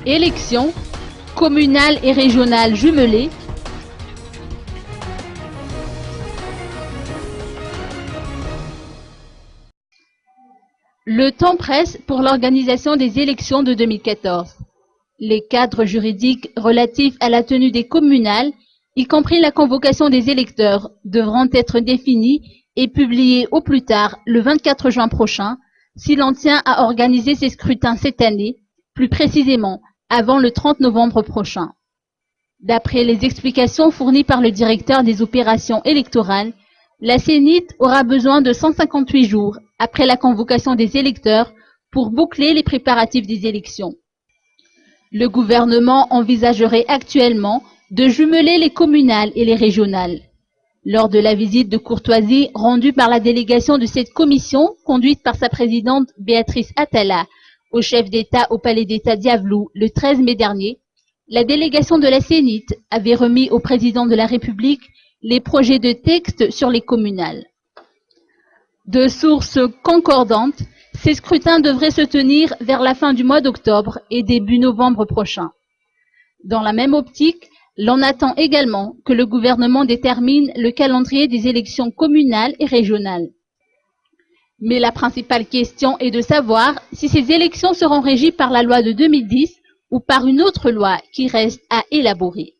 Élections communales et régionales jumelées. Le temps presse pour l'organisation des élections de 2014. Les cadres juridiques relatifs à la tenue des communales, y compris la convocation des électeurs, devront être définis et publiés au plus tard le 24 juin prochain, si l'on tient à organiser ces scrutins cette année, plus précisément avant le 30 novembre prochain. D'après les explications fournies par le directeur des opérations électorales, la CENIT aura besoin de 158 jours après la convocation des électeurs pour boucler les préparatifs des élections. Le gouvernement envisagerait actuellement de jumeler les communales et les régionales. Lors de la visite de courtoisie rendue par la délégation de cette commission, conduite par sa présidente Béatrice Atala, au chef d'État au Palais d'État d'Yavelouz le 13 mai dernier, la délégation de la CENIT avait remis au président de la République les projets de texte sur les communales. De sources concordantes, ces scrutins devraient se tenir vers la fin du mois d'octobre et début novembre prochain. Dans la même optique, l'on attend également que le gouvernement détermine le calendrier des élections communales et régionales. Mais la principale question est de savoir si ces élections seront régies par la loi de 2010 ou par une autre loi qui reste à élaborer.